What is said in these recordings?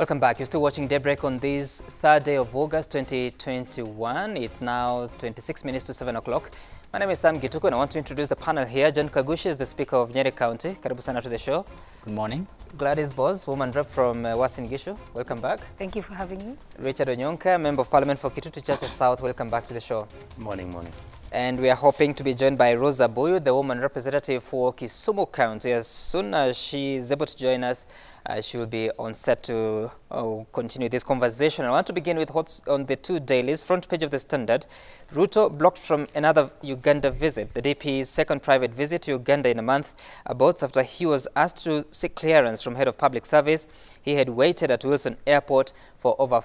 Welcome back. You're still watching Daybreak on this 3rd day of August 2021. It's now 26 minutes to 7 o'clock. My name is Sam Gituko and I want to introduce the panel here. John Kagushi is the Speaker of Nyeri County. Karibu sana to the show. Good morning. Gladys Bose, woman rep from Uasin Gishu. Welcome back. Thank you for having me. Richard Onyonka, Member of Parliament for Kitutu Chacha South. Welcome back to the show. Morning. And we are hoping to be joined by Rosa Boyu, the woman representative for Kisumu County. As soon as she is able to join us, she will be on set to continue this conversation. I want to begin with what's on the two dailies. Front page of the Standard. Ruto blocked from another Uganda visit. The DP's second private visit to Uganda in a month aborts after he was asked to seek clearance from head of public service. He had waited at Wilson Airport for over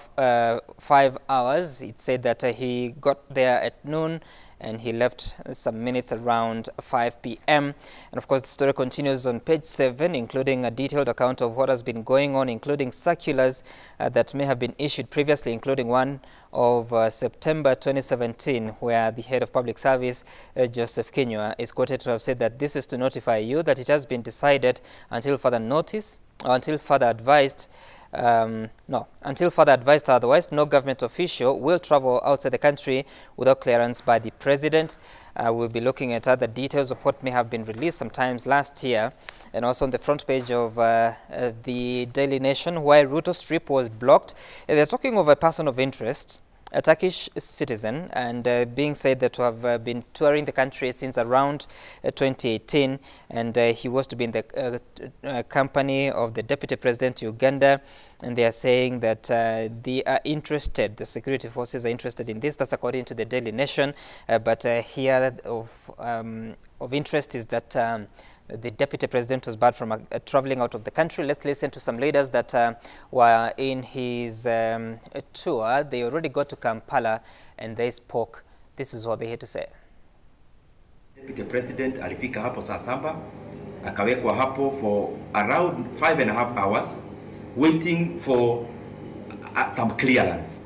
5 hours. It said that he got there at noon and he left some minutes around 5 p.m. And of course, the story continues on page 7, including a detailed account of what has been going on, including circulars that may have been issued previously, including one of September 2017, where the head of public service, Joseph Kinyua, is quoted to have said that this is to notify you that it has been decided until further notice, or until further advised, until further advised otherwise, no government official will travel outside the country without clearance by the president. We'll be looking at other details of what may have been released sometimes last year. And also on the front page of the Daily Nation, why Ruto's trip was blocked. They're talking of a person of interest, a Turkish citizen, and being said that to have been touring the country since around 2018, and he was to be in the company of the Deputy President Uganda, and they are saying that they are interested, the security forces are interested in this. That's according to the Daily Nation, but here of interest is that the Deputy President was barred from traveling out of the country. Let's listen to some leaders that were in his tour. They already got to Kampala and they spoke. This is what they had to say. Deputy President alifika hapo saa 7, akawekwa hapo for around 5.5 hours, waiting for some clearance.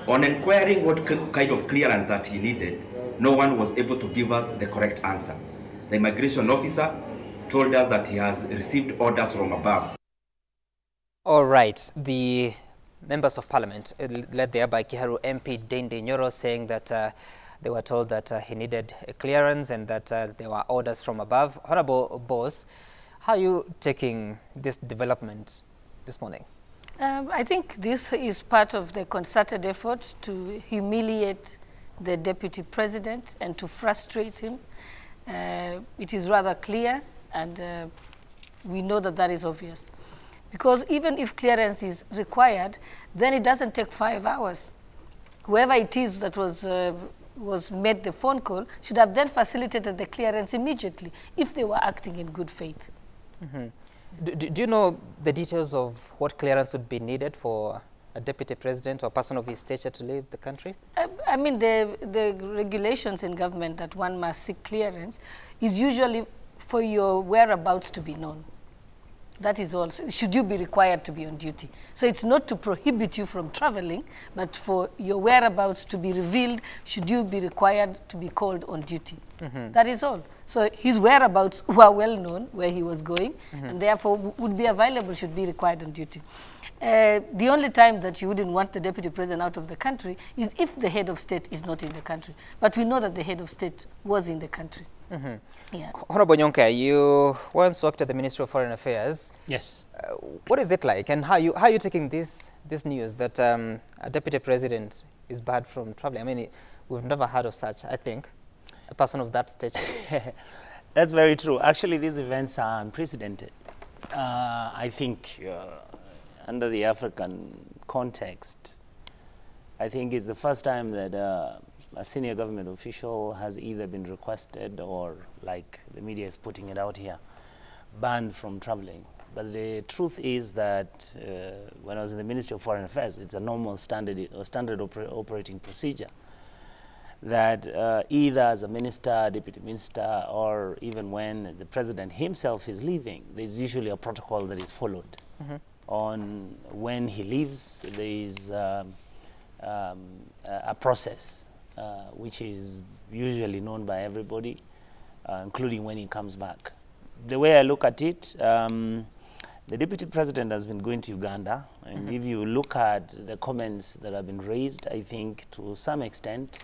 On inquiring what kind of clearance that he needed, no one was able to give us the correct answer. The immigration officer told us that he has received orders from above. All right. The members of parliament, led there by Kiharu MP Dende Nyoro, saying that they were told that he needed a clearance and that there were orders from above. Honorable Boss, how are you taking this development this morning? I think this is part of the concerted effort to humiliate the Deputy President and to frustrate him. It is rather clear, and we know that that is obvious. Because even if clearance is required, then it doesn't take 5 hours. Whoever it is that was made the phone call should have then facilitated the clearance immediately if they were acting in good faith. Mm-hmm. Do you know the details of what clearance would be needed for a Deputy President or a person of his stature to leave the country? I mean, the regulations in government that one must seek clearance is usually for your whereabouts to be known. That is all. Should you be required to be on duty? So it's not to prohibit you from traveling, but for your whereabouts to be revealed, should you be required to be called on duty. Mm-hmm. That is all. So his whereabouts were well known, where he was going, mm-hmm. and therefore would be available, should be required on duty. The only time that you wouldn't want the Deputy President out of the country is if the head of state is not in the country. But we know that the head of state was in the country. Mm-hmm. Yeah. Honorable Nyonka, you once worked at the Ministry of Foreign Affairs. Yes. What is it like, and how are you taking this news that a Deputy President is barred from traveling? I mean, we've never heard of such, I think, a person of that stature. That's very true. Actually, these events are unprecedented. I think under the African context, I think it's the first time that a senior government official has either been requested or, like the media is putting it out here, banned from traveling. But the truth is that when I was in the Ministry of Foreign Affairs, it's a normal standard operating procedure that either as a minister, deputy minister, or even when the president himself is leaving, there's usually a protocol that is followed. Mm-hmm. On when he leaves, there is a process which is usually known by everybody, including when he comes back. The way I look at it, The Deputy President has been going to Uganda, and if you look at the comments that have been raised, I think to some extent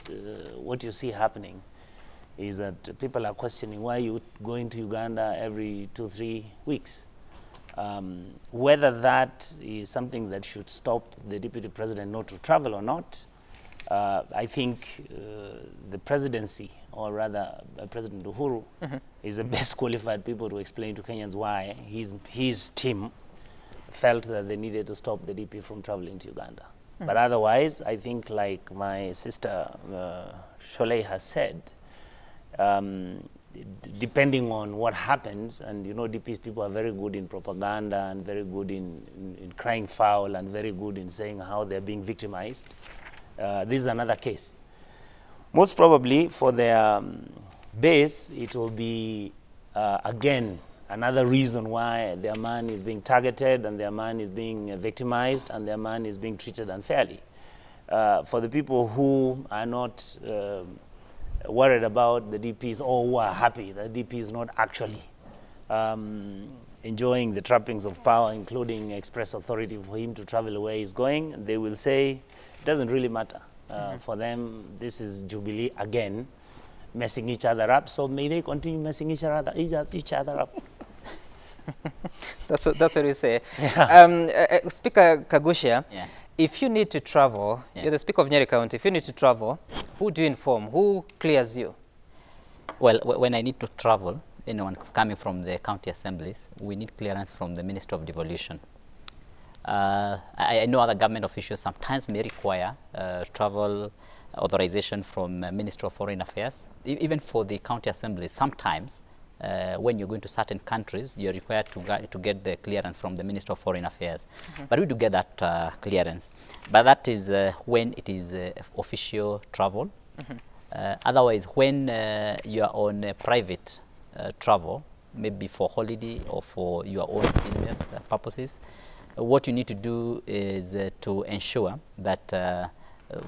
what you see happening is that people are questioning why you going to Uganda every 2-3 weeks. Whether that is something that should stop the Deputy President not to travel or not, I think the presidency, or rather President Uhuru, is the best qualified people to explain to Kenyans why his team felt that they needed to stop the DP from traveling to Uganda. But otherwise, I think like my sister Sholei has said, depending on what happens, and you know DP's people are very good in propaganda and very good in crying foul and very good in saying how they're being victimized. This is another case. Most probably for their base, it will be, again, another reason why their man is being targeted and their man is being victimized and their man is being treated unfairly. For the people who are not worried about the DPs or who are happy that DP is not actually enjoying the trappings of power, including express authority for him to travel where he's going, they will say, it doesn't really matter. For them, this is Jubilee again, messing each other up. So may they continue messing each other up. That's what we say. Yeah. Speaker Kagushia, if you need to travel, you're the Speaker of Nyeri County. If you need to travel, who do you inform? Who clears you? Well, when I need to travel, anyone coming from the county assemblies, we need clearance from the Minister of Devolution. I know other government officials sometimes may require travel authorization from Minister of Foreign Affairs. Even for the county assemblies, sometimes when you're going to certain countries, you're required to get the clearance from the Minister of Foreign Affairs. But we do get that clearance. But that is when it is official travel. Otherwise, when you are on private travel, maybe for holiday or for your own business purposes, what you need to do is to ensure that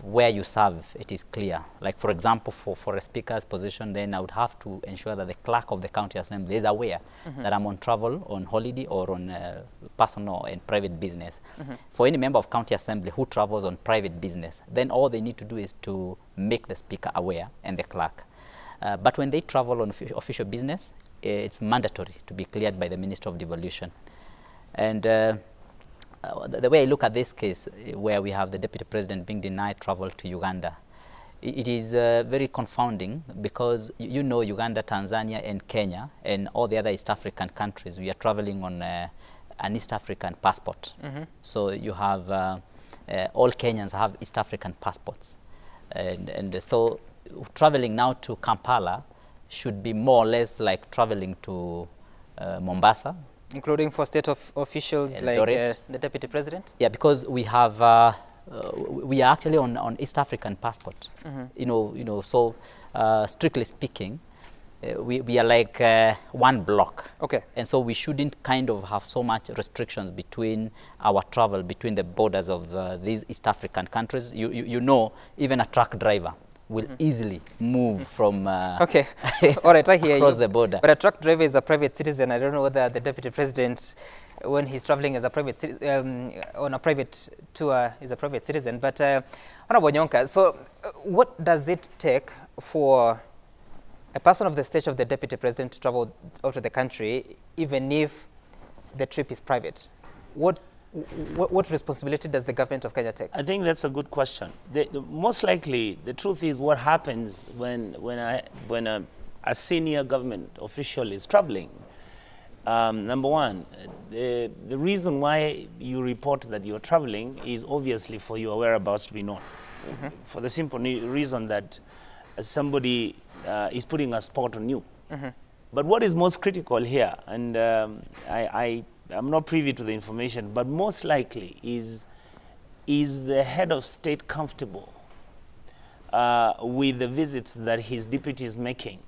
where you serve, it is clear. Like, for example, for a speaker's position, then I would have to ensure that the clerk of the county assembly is aware that I'm on travel, on holiday, or on personal and private business. For any member of county assembly who travels on private business, then all they need to do is to make the speaker aware and the clerk. But when they travel on official business, it's mandatory to be cleared by the Minister of Devolution. And the way I look at this case, where we have the Deputy President being denied travel to Uganda, it is very confounding, because you know Uganda, Tanzania, and Kenya, and all the other East African countries, we are traveling on an East African passport. So you have, all Kenyans have East African passports. And so traveling now to Kampala should be more or less like traveling to Mombasa. Including for state officials like the Deputy President? Yeah, because we have, we are actually on East African passport. You know, so strictly speaking, we are like one block. Okay. And so we shouldn't kind of have so much restrictions between our travel, between the borders of these East African countries. You know, even a truck driver will easily move from okay. All right, I hear across the border. But a truck driver is a private citizen. I don't know whether the Deputy President, when he's traveling as a private on a private tour, is a private citizen. But Honorable Nyonka, so what does it take for a person of the stature of the Deputy President to travel out of the country, even if the trip is private? What responsibility does the government of Kenya take? I think that's a good question. Most likely, the truth is what happens when a senior government official is traveling. Number one, the reason why you report that you're traveling is obviously for your whereabouts to be known. For the simple reason that somebody is putting a spot on you. But what is most critical here, and I'm not privy to the information, but most likely is the head of state comfortable with the visits that his deputy is making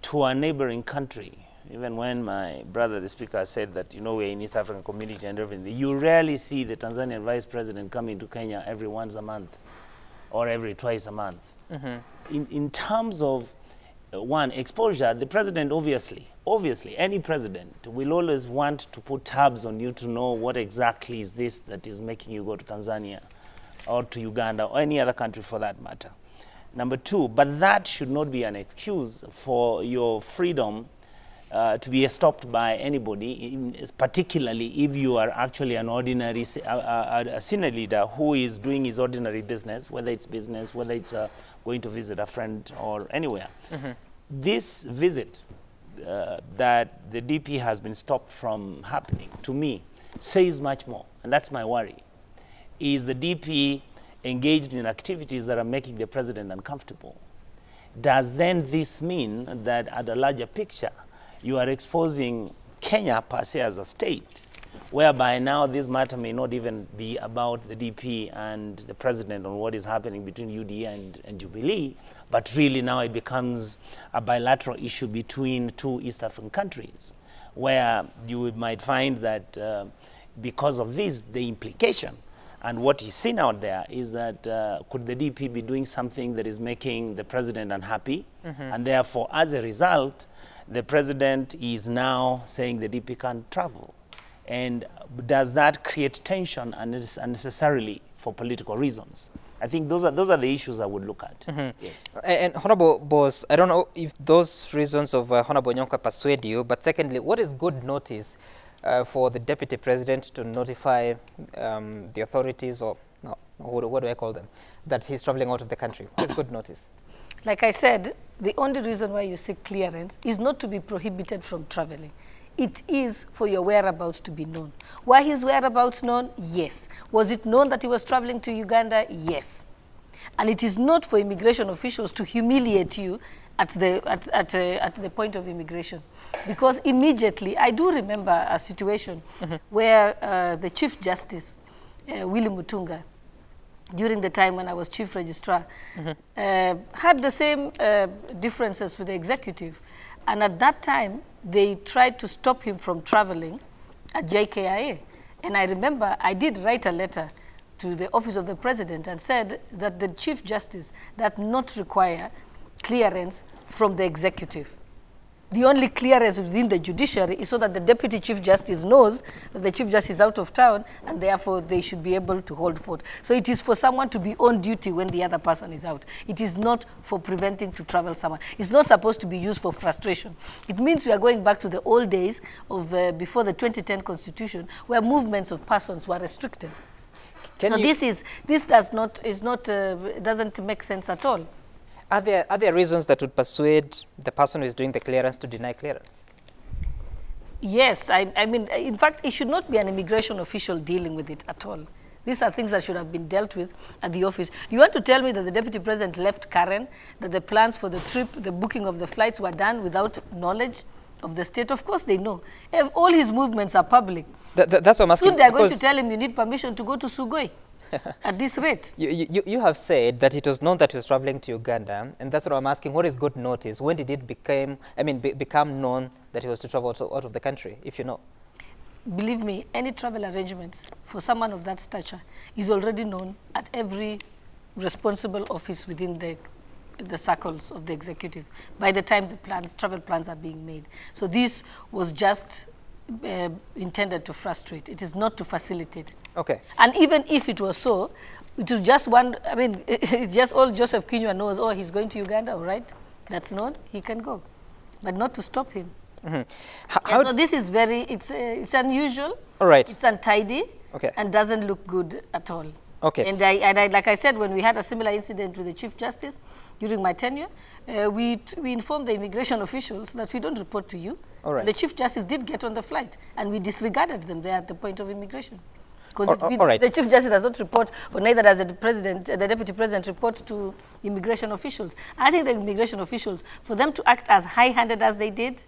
to a neighboring country? Even when my brother, the speaker, said that, you know, we're in East African community and everything, you rarely see the Tanzanian vice president coming to Kenya every once a month or every twice a month. In terms of one, exposure. The president, obviously, any president will always want to put tabs on you to know what exactly is this that is making you go to Tanzania or to Uganda or any other country for that matter. Number two, but that should not be an excuse for your freedom to be stopped by anybody, particularly if you are actually an ordinary a senior leader who is doing his ordinary business, whether it's going to visit a friend or anywhere. This visit that the DP has been stopped from happening, to me, says much more, and that's my worry. Is the DP engaged in activities that are making the president uncomfortable? Does then this mean that at a larger picture, you are exposing Kenya per se as a state, whereby now this matter may not even be about the DP and the president on what is happening between UDA and Jubilee, but really now it becomes a bilateral issue between two East African countries, where you might find that because of this, the implication and what is seen out there is that could the DP be doing something that is making the president unhappy? And therefore, as a result, the president is now saying the DP can't travel. And does that create tension unnecessarily for political reasons? I think those are the issues I would look at. Yes. And Honorable Boss, I don't know if those reasons of Honorable Nyonka persuade you, but secondly, what is good notice for the Deputy President to notify the authorities, or no, what do I call them, that he's traveling out of the country? What is good notice? Like I said, the only reason why you seek clearance is not to be prohibited from traveling. It is for your whereabouts to be known. Were his whereabouts known? Yes. Was it known that he was traveling to Uganda? Yes. And it is not for immigration officials to humiliate you at the point of immigration. Because immediately, I do remember a situation where the Chief Justice, Willy Mutunga, during the time when I was Chief Registrar, had the same differences with the executive. And at that time, they tried to stop him from traveling at JKIA. And I remember I did write a letter to the Office of the President and said that the Chief Justice does not require clearance from the executive. The only clearance within the judiciary is so that the Deputy Chief Justice knows that the Chief Justice is out of town, and therefore they should be able to hold forth. So it is for someone to be on duty when the other person is out. It is not for preventing to travel someone. It's not supposed to be used for frustration. It means we are going back to the old days of before the 2010 Constitution, where movements of persons were restricted. So this doesn't make sense at all. Are there reasons that would persuade the person who is doing the clearance to deny clearance? Yes, I mean, in fact, it should not be an immigration official dealing with it at all. These are things that should have been dealt with at the office. You want to tell me that the Deputy President left Karen, that the plans for the trip, the booking of the flights were done without knowledge of the state? Of course they know. If all his movements are public. That's what I'm asking. Soon they're going to tell him you need permission to go to Sugoi. At this rate. You have said that it was known that he was traveling to Uganda, and that's what I'm asking. What is good notice? When did it become known that he was to travel out of the country, if you know? Believe me, any travel arrangements for someone of that stature is already known at every responsible office within the circles of the executive by the time the travel plans are being made. So this was just intended to frustrate. It is not to facilitate. Okay. And even if it was so, it was just one, I mean, it's just all Joseph Kinyua knows, oh, he's going to Uganda, all right? That's known, he can go. But not to stop him. So this is it's unusual. All right. It's untidy. Okay. And doesn't look good at all. Okay. And I, like I said, when we had a similar incident with the Chief Justice during my tenure, we informed the immigration officials that we don't report to you. All right. The Chief Justice did get on the flight, and we disregarded them there at the point of immigration. Because the Chief Justice does not report, or neither does the Deputy President report to immigration officials. I think the immigration officials, for them to act as high-handed as they did,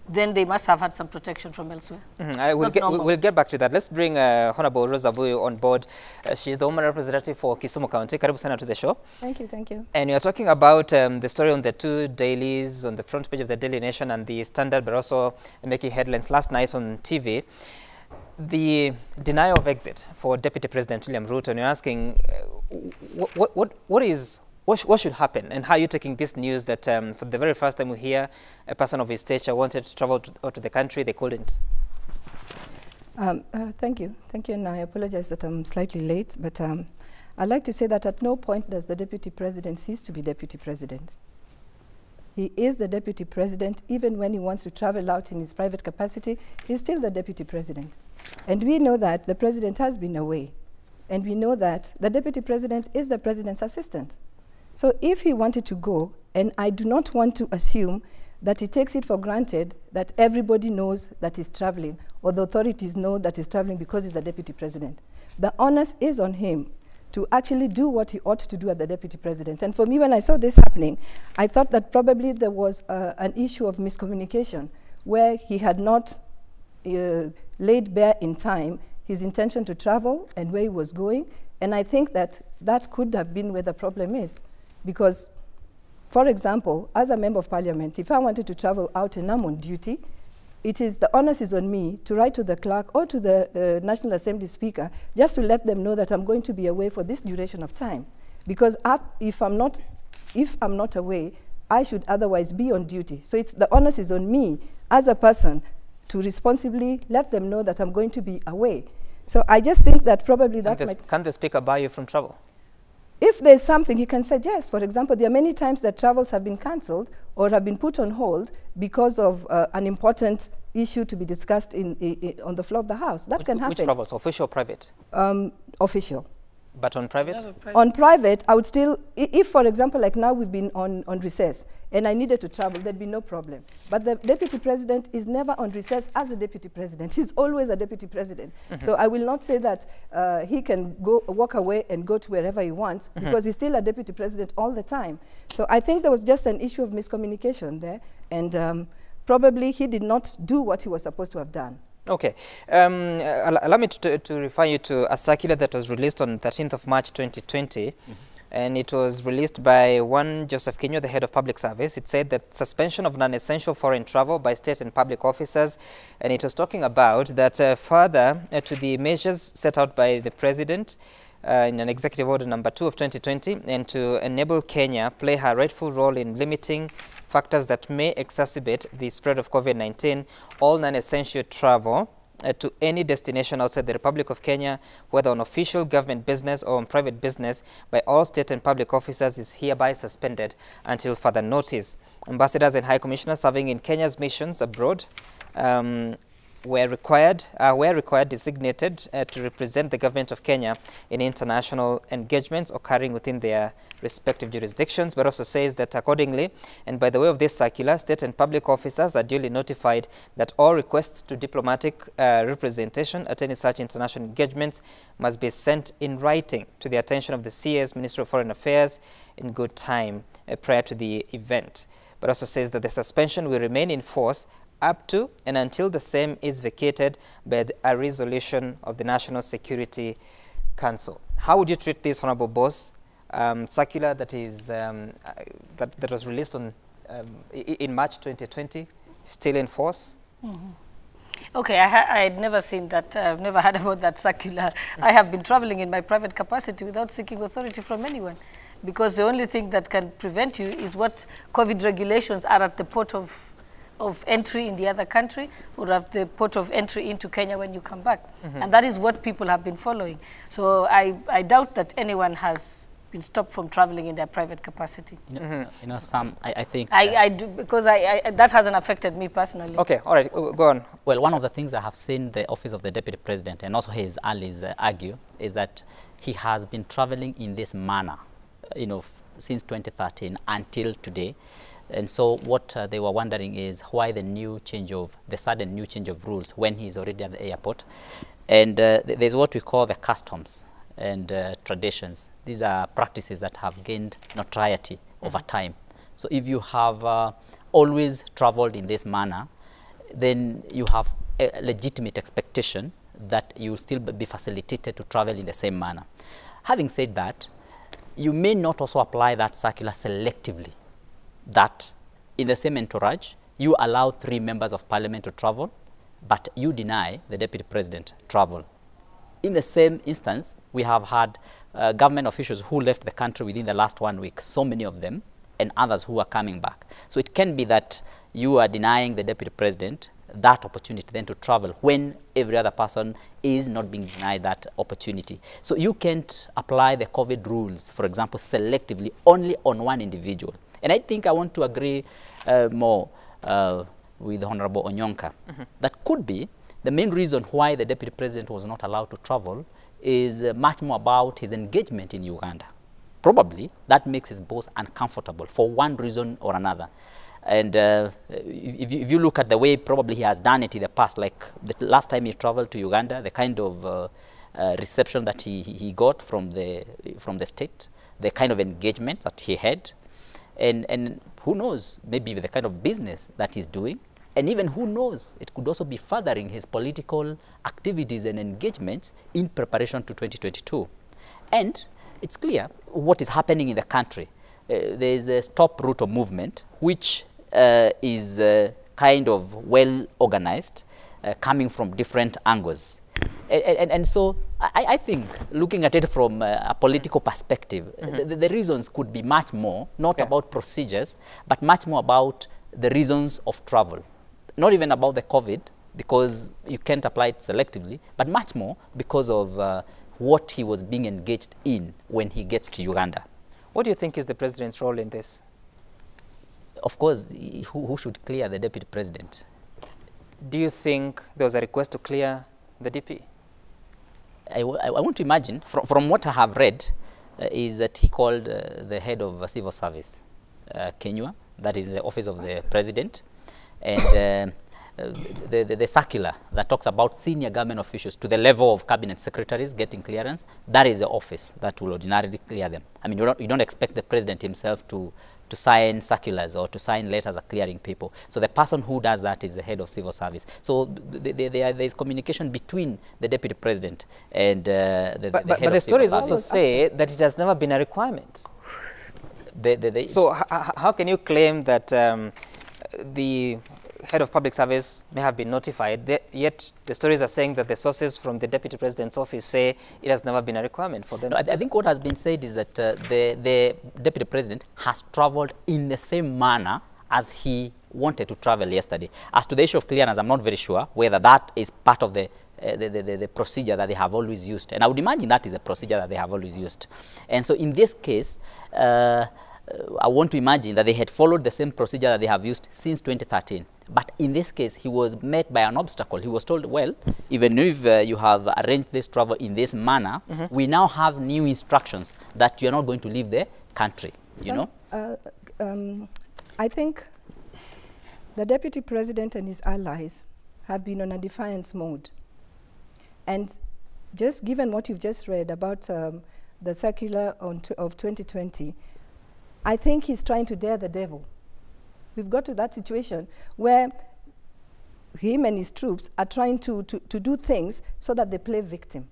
then they must have had some protection from elsewhere. We'll get back to that. Let's bring Honorable Rosa Boyu on board. She is the woman representative for Kisumu County. Karibu sana to the show. Thank you, thank you. And you're talking about the story on the two dailies, on the front page of the Daily Nation and the Standard, but also making headlines last night on TV. The denial of exit for Deputy President William Ruto. And you're asking, what is what should happen, and how are you taking this news that for the very first time we hear a person of his stature wanted to travel to the country, they couldn't? Thank you, and I apologize that I'm slightly late, but I'd like to say that at no point does the Deputy President cease to be Deputy President. He is the Deputy President. Even when he wants to travel out in his private capacity, he's still the Deputy President. And we know that the President has been away. And we know that the Deputy President is the President's assistant. So if he wanted to go, and I do not want to assume that he takes it for granted that everybody knows that he's traveling, or the authorities know that he's traveling because he's the Deputy President. The onus is on him to actually do what he ought to do as the Deputy President. And for me, when I saw this happening, I thought that probably there was an issue of miscommunication, where he had not laid bare in time his intention to travel and where he was going. And I think that that could have been where the problem is. Because, for example, as a member of parliament, if I wanted to travel out and I'm on duty, the onus is on me to write to the clerk or to the National Assembly Speaker just to let them know that I'm going to be away for this duration of time. Because if I'm not away, I should otherwise be on duty. So the onus is on me as a person to responsibly let them know that I'm going to be away. So I just think that probably Can the Speaker bar you from travel? If there's something he can suggest. For example, there are many times that travels have been cancelled or have been put on hold because of an important issue to be discussed on the floor of the House. That can happen. Which travels, official or private? Official. But on private? On private, I would still, if for example, like now we've been on recess and I needed to travel, there'd be no problem. But the Deputy President is never on recess as a Deputy President. He's always a Deputy President. So I will not say that he can walk away and go to wherever he wants, because he's still a Deputy President all the time. So I think there was just an issue of miscommunication there, and probably he did not do what he was supposed to have done. Okay. Allow me to refer you to a circular that was released on 13th of March 2020. And it was released by one Joseph Kinyo, the head of public service. It said that suspension of non-essential foreign travel by state and public officers. And it was talking about that further to the measures set out by the president in an executive order number 2 of 2020, and to enable Kenya play her rightful role in limiting factors that may exacerbate the spread of COVID-19, all non-essential travel to any destination outside the Republic of Kenya, whether on official government business or on private business, by all state and public officers is hereby suspended until further notice. Ambassadors and High Commissioners serving in Kenya's missions abroad were required designated to represent the government of Kenya in international engagements occurring within their respective jurisdictions, but also says that accordingly, and by the way of this circular, state and public officers are duly notified that all requests to diplomatic representation at any such international engagements must be sent in writing to the attention of the CS, Ministry of Foreign Affairs, in good time prior to the event. But also says that the suspension will remain in force up to and until the same is vacated by a resolution of the National Security Council. How would you treat this, Honorable Boss, circular that is that was released on in March 2020, still in force? Okay, I had never seen that. I've never heard about that circular. I have been traveling in my private capacity without seeking authority from anyone, because the only thing that can prevent you is what COVID regulations are at the port of entry in the other country, or at the port of entry into Kenya when you come back. And that is what people have been following. So I doubt that anyone has been stopped from traveling in their private capacity. You know, Sam, I think... I do, because that hasn't affected me personally. Okay, all right, go on. Well, one of the things I have seen the Office of the Deputy President and also his allies argue is that he has been traveling in this manner, you know, since 2013 until today. And so what they were wondering is why the sudden new change of rules when he's already at the airport. And there's what we call the customs and traditions. These are practices that have gained notoriety over time. So if you have always traveled in this manner, then you have a legitimate expectation that you will still be facilitated to travel in the same manner. Having said that, you may not also apply that circular selectively, that in the same entourage, you allow 3 members of parliament to travel, but you deny the Deputy President travel. In the same instance, we have had government officials who left the country within the last 1 week, so many of them, and others who are coming back. So it can be that you are denying the deputy president that opportunity then to travel when every other person is not being denied that opportunity. So you can't apply the COVID rules, for example, selectively only on one individual. And I think I want to agree more with Honorable Onyonka. That could be the main reason why the deputy president was not allowed to travel is much more about his engagement in Uganda. Probably that makes his boss uncomfortable for one reason or another. And if you look at the way probably he has done it in the past, like the last time he traveled to Uganda, the kind of reception that he got from the state, the kind of engagement that he had, and who knows, maybe the kind of business that he's doing, and even who knows, it could also be furthering his political activities and engagements in preparation to 2022. And it's clear what is happening in the country. There is a Stop Ruto movement, which is kind of well organized, coming from different angles. And so I think looking at it from a political perspective, the reasons could be much more, not about procedures, but much more about the reasons of travel. Not even about the COVID, because you can't apply it selectively, but much more because of what he was being engaged in when he gets to Uganda. What do you think is the president's role in this? Of course, who should clear the deputy president? Do you think there was a request to clear the DP? I want to imagine, from what I have read, is that he called the head of civil service, Kenywa, that is the office of the president, and the circular that talks about senior government officials to the level of cabinet secretaries getting clearance, that is the office that will ordinarily clear them. I mean, you don't expect the president himself to sign circulars or to sign letters of clearing people. So the person who does that is the head of civil service. So there is communication between the deputy president and the head of civil service. But the stories also say that it has never been a requirement. So how can you claim that the head of public service may have been notified, yet the stories are saying that the sources from the deputy president's office say it has never been a requirement for them? No, I think what has been said is that the deputy president has traveled in the same manner as he wanted to travel yesterday. As to the issue of clearance, I'm not very sure whether that is part of the procedure that they have always used. And I would imagine that is a procedure that they have always used. And so in this case, I want to imagine that they had followed the same procedure that they have used since 2013. But in this case, he was met by an obstacle. He was told, well, even if you have arranged this travel in this manner, we now have new instructions that you're not going to leave the country, you know? I think the deputy president and his allies have been on a defiance mode. And just given what you've just read about the circular of 2020, I think he's trying to dare the devil. We've got to that situation where him and his troops are trying to do things so that they play victim.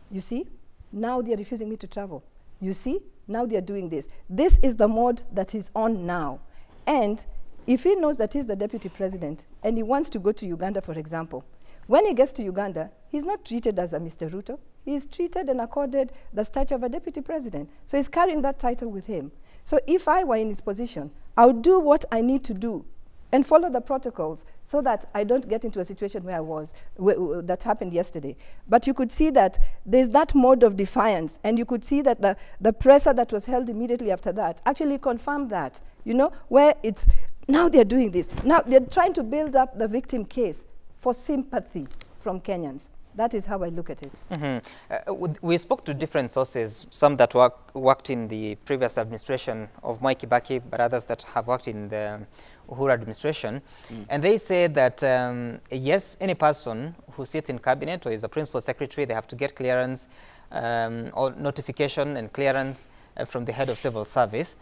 You see, now they're refusing me to travel. You see, now they're doing this. This is the mode that he's on now. And if he knows that he's the deputy president and he wants to go to Uganda, for example, when he gets to Uganda, he's not treated as a Mr. Ruto. He's treated and accorded the stature of a deputy president. So he's carrying that title with him. So if I were in his position, I would do what I need to do and follow the protocols so that I don't get into a situation where I was, that happened yesterday. But you could see that there's that mode of defiance, and you could see that the presser that was held immediately after that actually confirmed that, you know, where it's, now they're doing this. Now they're trying to build up the victim case for sympathy from Kenyans. That is how I look at it. We spoke to different sources, some that worked in the previous administration of Mwai Kibaki, but others that have worked in the Uhuru administration. And they say that, yes, any person who sits in cabinet or is a principal secretary, they have to get clearance or notification and clearance from the head of civil service.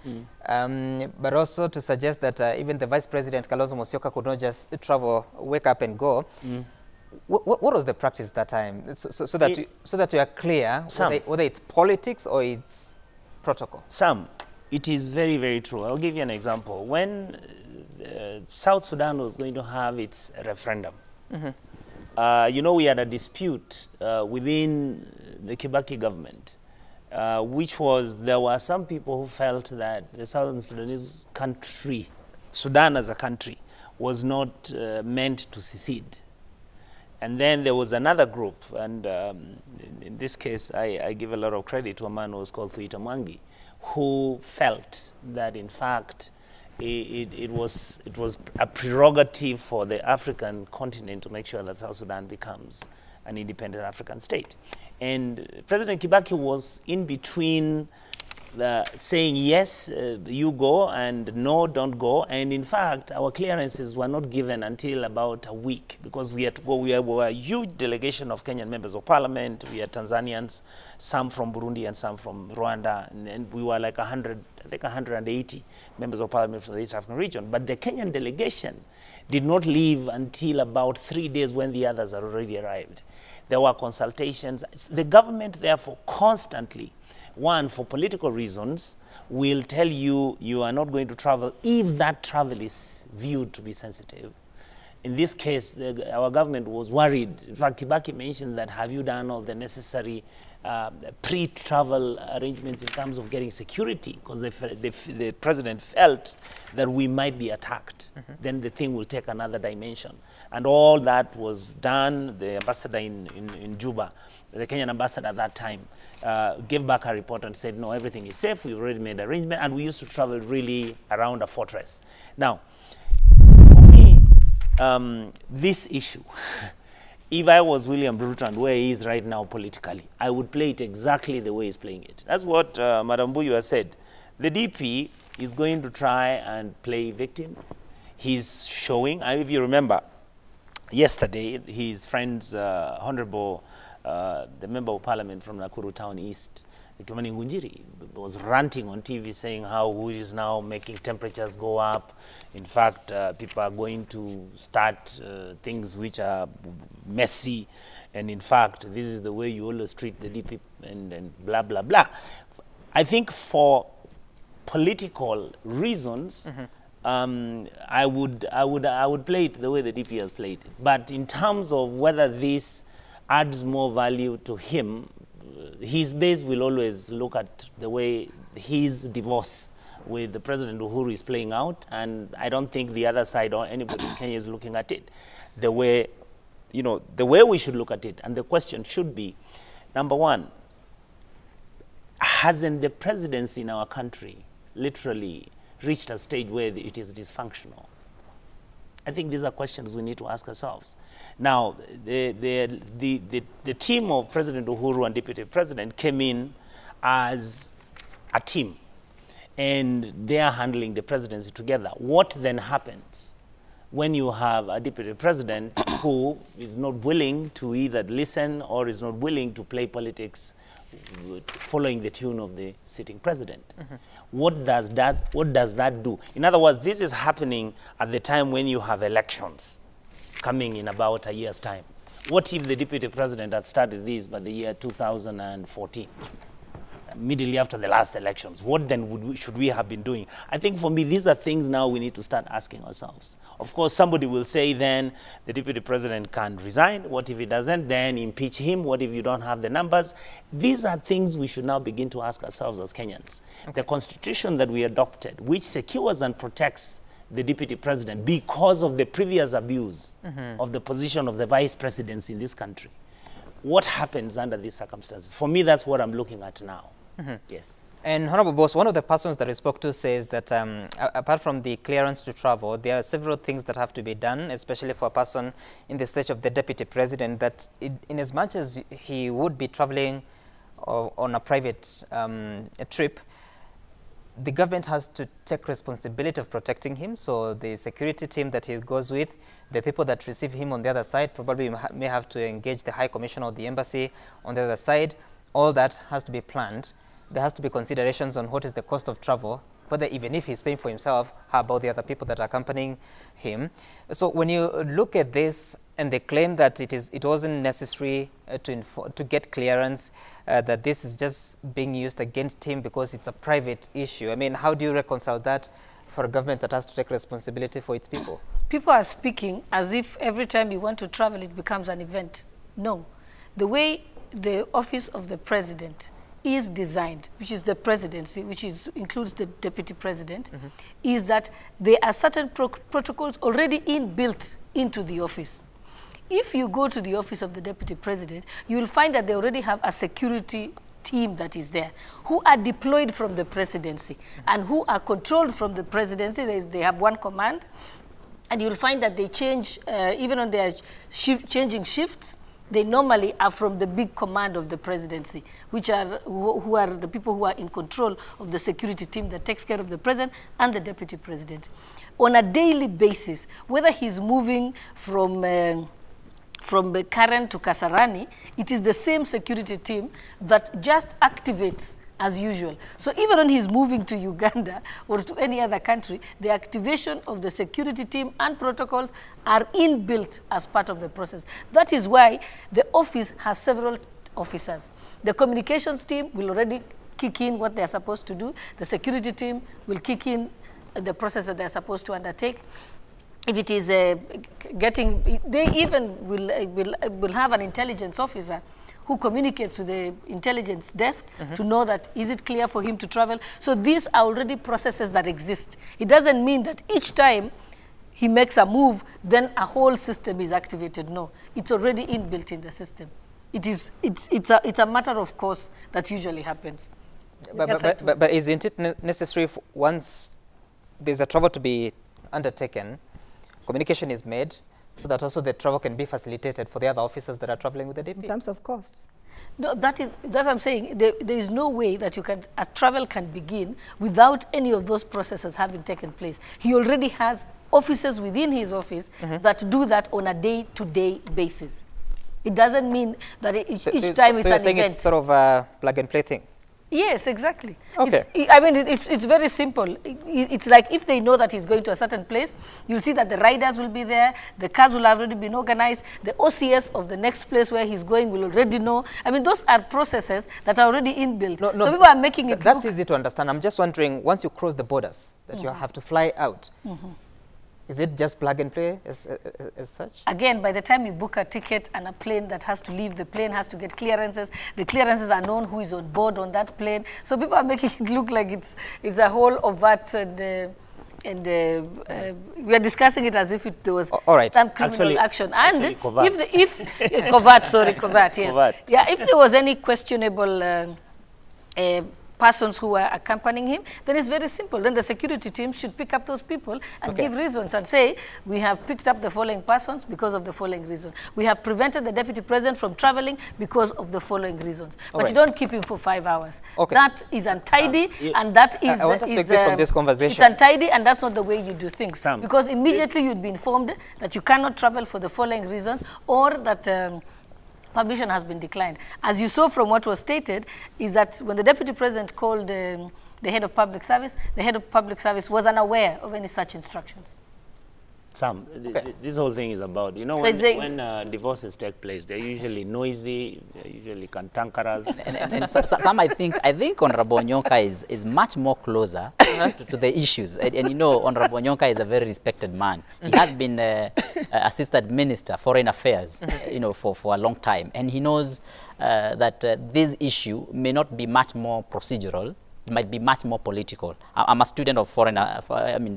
But also to suggest that even the vice president, Kalonzo Musyoka, could not just travel, wake up and go. What was the practice that time, so that you are clear whether it's politics or it's protocol? It is very, very true. I'll give you an example. When South Sudan was going to have its referendum, you know, we had a dispute within the Kibaki government which was there were some people who felt that the Southern Sudanese country, Sudan as a country, was not meant to secede. And then there was another group, and in this case, I give a lot of credit to a man who was called Thuita Mwangi, who felt that, in fact, it was a prerogative for the African continent to make sure that South Sudan becomes an independent African state. And President Kibaki was in between saying yes, you go, and no, don't go. And in fact, our clearances were not given until about a week, because we had to go. We were a huge delegation of Kenyan members of parliament. We had Tanzanians, some from Burundi and some from Rwanda, and we were like 100, I think 180 members of parliament from the East African region. But the Kenyan delegation did not leave until about 3 days when the others had already arrived. There were consultations. The government, therefore, constantly, one, for political reasons, will tell you you are not going to travel if that travel is viewed to be sensitive. In this case, our government was worried. In fact, Kibaki mentioned that, have you done all the necessary pre-travel arrangements in terms of getting security? Because the president felt that we might be attacked. Then the thing will take another dimension. And all that was done. The ambassador in Juba, the Kenyan ambassador at that time, gave back a report and said, no, everything is safe. We've already made arrangements. And we used to travel really around a fortress. Now, for me, this issue, if I was William Ruto and where he is right now politically, I would play it exactly the way he's playing it. That's what Madam Buyu has said. The DP is going to try and play victim. He's showing, if you remember, yesterday, his friends, Honorable, the Member of Parliament from Nakuru Town East, Kimani Ngunjiri, was ranting on TV saying how he is now making temperatures go up. In fact, people are going to start things which are messy. And in fact, this is the way you always treat the DP and blah, blah, blah. I think for political reasons, I would play it the way the DP has played it. But in terms of whether this adds more value to him, his base will always look at the way his divorce with the President Uhuru is playing out, and I don't think the other side or anybody in Kenya is looking at it the way, the way we should look at it. And the question should be, number one, hasn't the presidency in our country literally reached a stage where it is dysfunctional? I think these are questions we need to ask ourselves. Now, the team of President Uhuru and Deputy President came in as a team, and they are handling the presidency together. What then happens when you have a Deputy President who is not willing to either listen or is not willing to play politics following the tune of the sitting president? What does that do? In other words, this is happening at the time when you have elections coming in about a year's time. What if the Deputy President had started this by the year 2014? Immediately after the last elections, what then should we have been doing? I think for me, these are things now we need to start asking ourselves. Of course, somebody will say then the Deputy President can resign. What if he doesn't? Then impeach him. What if you don't have the numbers? These are things we should now begin to ask ourselves as Kenyans. Okay. The constitution that we adopted, which secures and protects the Deputy President because of the previous abuse of the position of the Vice Presidency in this country. What happens under these circumstances? For me, that's what I'm looking at now. Yes. And Honorable Boss, one of the persons that I spoke to says that apart from the clearance to travel, there are several things that have to be done, especially for a person in the stage of the Deputy President, that in as much as he would be traveling on a private trip, the government has to take responsibility of protecting him. So the security team that he goes with, the people that receive him on the other side probably may have to engage the High Commissioner of the Embassy on the other side. All that has to be planned. There has to be considerations on what is the cost of travel, whether even if he's paying for himself, how about the other people that are accompanying him. So when you look at this and they claim that it wasn't necessary to get clearance, that this is just being used against him because it's a private issue. I mean, how do you reconcile that for a government that has to take responsibility for its people? People are speaking as if every time you want to travel, it becomes an event. No. The way the office of the president is designed, which is the presidency, which includes the deputy president, is that there are certain protocols already inbuilt into the office. If you go to the office of the deputy president, you will find that they already have a security team that is there, who are deployed from the presidency and who are controlled from the presidency. They have one command, and you'll find that they change, even on their changing shifts, they normally are from the big command of the presidency, which are who are the people who are in control of the security team that takes care of the president and the deputy president. On a daily basis, whether he's moving from Karen to Kasarani, it is the same security team that just activates as usual. So even when he's moving to Uganda or to any other country, the activation of the security team and protocols are inbuilt as part of the process. That is why the office has several officers. The communications team will already kick in what they're supposed to do. The security team will kick in the process that they're supposed to undertake. If it is they even will have an intelligence officer who communicates with the intelligence desk to know that is it clear for him to travel. So these are already processes that exist. It doesn't mean that each time he makes a move, then a whole system is activated. No, it's already inbuilt in the system. It's a matter of course that usually happens. But isn't it necessary once there's a travel to be undertaken, communication is made so that also the travel can be facilitated for the other officers that are traveling with the DP? In terms of costs? No, that's what I'm saying. There is no way that a travel can begin without any of those processes having taken place. He already has officers within his office that do that on a day-to-day basis. It doesn't mean that each time it's an event. So you're saying it's sort of a plug-and-play thing? Yes, exactly. Okay. It's very simple. It's like if they know that he's going to a certain place, you'll see that the riders will be there, the cars will have already been organized, the OCS of the next place where he's going will already know. I mean, those are processes that are already inbuilt. No, so people are making it That's easy to understand. I'm just wondering, once you cross the borders, that you have to fly out, is it just plug and play as such? Again, by the time you book a ticket and a plane that has to leave, the plane has to get clearances. The clearances are known who is on board on that plane. So people are making it look like it's a whole overt and we are discussing it as if there was some criminal action. And if covert, yes. Covert. Yeah, if there was any questionable persons who were accompanying him, then it's very simple. Then the security team should pick up those people and give reasons and say, we have picked up the following persons because of the following reason. We have prevented the deputy president from traveling because of the following reasons. But you don't keep him for 5 hours. That is untidy, and that is... I want us to exit from this conversation. It's untidy, and that's not the way you do things. Because immediately you'd be informed that you cannot travel for the following reasons, or that... permission has been declined. As you saw from what was stated, is that when the deputy president called the head of public service, the head of public service was unaware of any such instructions. Sam, this whole thing is about, you know, when divorces take place, they're usually noisy, they're usually cantankerous. and some, I think Honorable Onyonka is much more closer to the issues. And you know, Honorable Onyonka is a very respected man. He has been Assistant Minister, Foreign Affairs, you know, for a long time. And he knows that this issue may not be much more procedural. It might be much more political. I'm a student of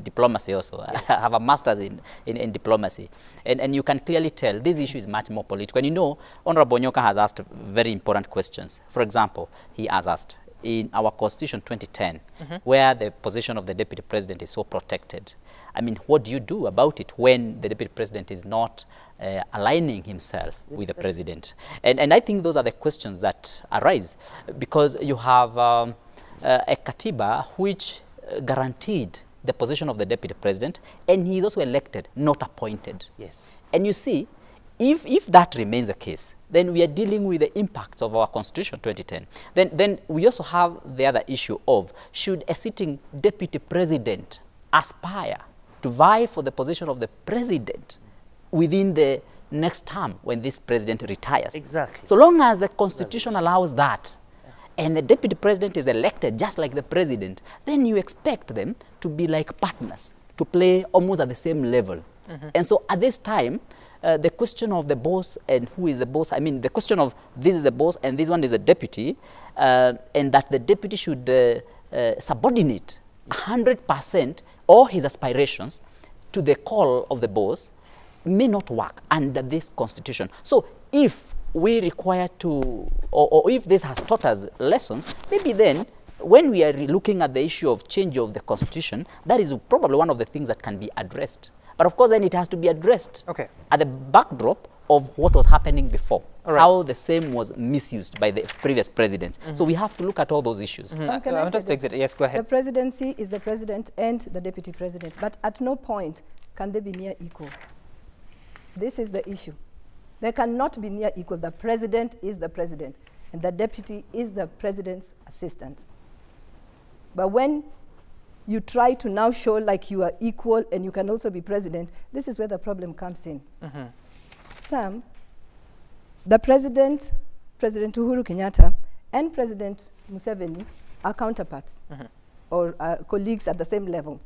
diplomacy also. I have a master's in diplomacy. And you can clearly tell this issue is much more political. And you know, Honorable Onyonka has asked very important questions. For example, he has asked, in our Constitution 2010, where the position of the Deputy President is so protected, I mean, what do you do about it when the Deputy President is not aligning himself with the President? And I think those are the questions that arise, because you have a Katiba which guaranteed the position of the Deputy President, and he is also elected, not appointed. Yes. And you see, if that remains the case, then we are dealing with the impacts of our Constitution 2010. Then we also have the other issue of, should a sitting Deputy President aspire to vie for the position of the President within the next term when this President retires? Exactly. So long as the Constitution allows that, and the Deputy President is elected just like the President, then you expect them to be like partners, to play almost at the same level. And so at this time, the question of the boss and who is the boss, I mean, the question of this is the boss and this one is a deputy, and that the deputy should subordinate 100% all his aspirations to the call of the boss may not work under this constitution. So if we require to, or if this has taught us lessons, maybe then when we are looking at the issue of change of the constitution, that is probably one of the things that can be addressed. But of course, then it has to be addressed at the backdrop of what was happening before, how the same was misused by the previous presidents. So we have to look at all those issues. I want us to exit. Yes, go ahead. The presidency is the president and the deputy president, but at no point can they be near equal. This is the issue. They cannot be near equal. The president is the president, and the deputy is the president's assistant. But when you try to now show like you are equal and you can also be president, this is where the problem comes in. Sam, the president, President Uhuru Kenyatta, and President Museveni are counterparts or colleagues at the same level.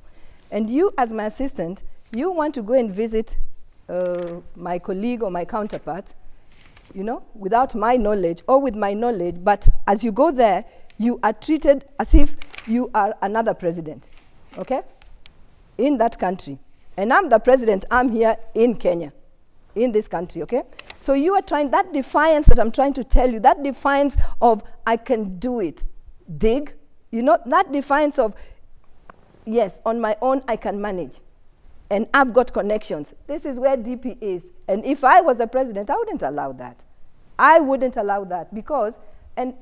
And you, as my assistant, you want to go and visit my colleague or my counterpart, you know, without my knowledge or with my knowledge, but as you go there, you are treated as if you are another president, okay, in that country. And I'm the president, I'm here in Kenya, in this country, okay? So you are trying, that defiance that I'm trying to tell you, that defiance of I can do it, dig, you know, that defiance of, yes, on my own I can manage. And I've got connections. This is where DP is. And if I was the president, I wouldn't allow that. I wouldn't allow that because, and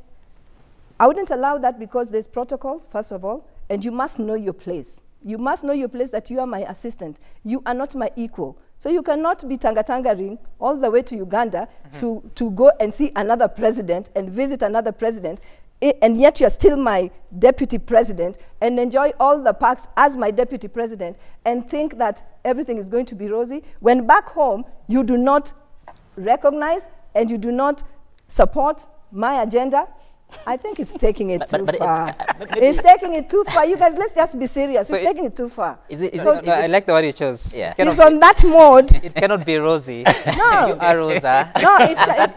I wouldn't allow that because there's protocols, first of all, and you must know your place. You must know your place that you are my assistant. You are not my equal. So you cannot be tanga-tangering all the way to Uganda to go and see another president and visit another president, and yet you're still my deputy president and enjoy all the perks as my deputy president and think that everything is going to be rosy, when back home you do not recognize and you do not support my agenda. I think it's taking it too far. It's taking it too far. You guys, let's just be serious. So it's taking it too far. I like the word you chose. Yeah. It's on that mode. It cannot be rosy. No. You are Rosa.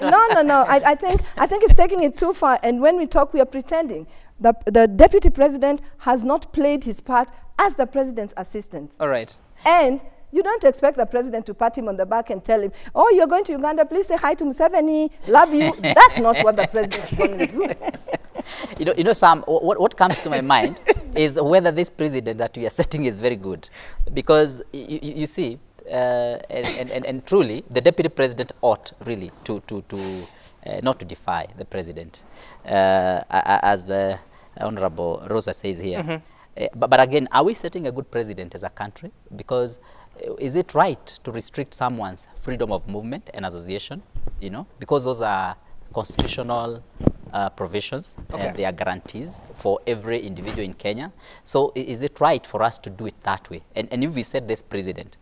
No, no. I think it's taking it too far. And when we talk, we are pretending. The deputy president has not played his part as the president's assistant. All right. And you don't expect the president to pat him on the back and tell him, oh, you're going to Uganda, please say hi to Museveni, love you. That's not what the president is going to do. You know, Sam, what comes to my mind is whether this president that we are setting is very good. Because you see, and truly, the deputy president ought really to not to defy the president, as the Honorable Rosa says here. But again, are we setting a good president as a country? Because is it right to restrict someone's freedom of movement and association, you know, because those are constitutional provisions and they are guarantees for every individual in Kenya. So is it right for us to do it that way? And if we set this president,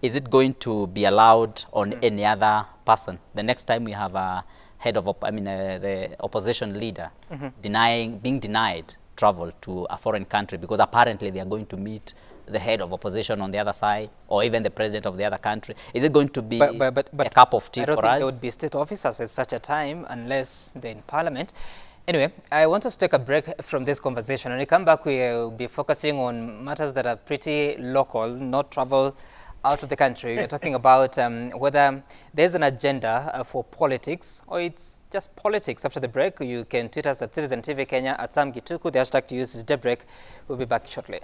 is it going to be allowed on any other person? The next time we have a head of, the opposition leader being denied travel to a foreign country because apparently they are going to meet the head of opposition on the other side, or even the president of the other country. Is it going to be a cup of tea for us? I don't think there would be state officers at such a time unless they're in parliament. Anyway, I want us to take a break from this conversation. When we come back, we'll be focusing on matters that are pretty local, not travel out of the country. We're talking about whether there's an agenda for politics or it's just politics. After the break, you can tweet us at Citizen TV Kenya, at Sam Gituku. The hashtag to use is Daybreak. We'll be back shortly.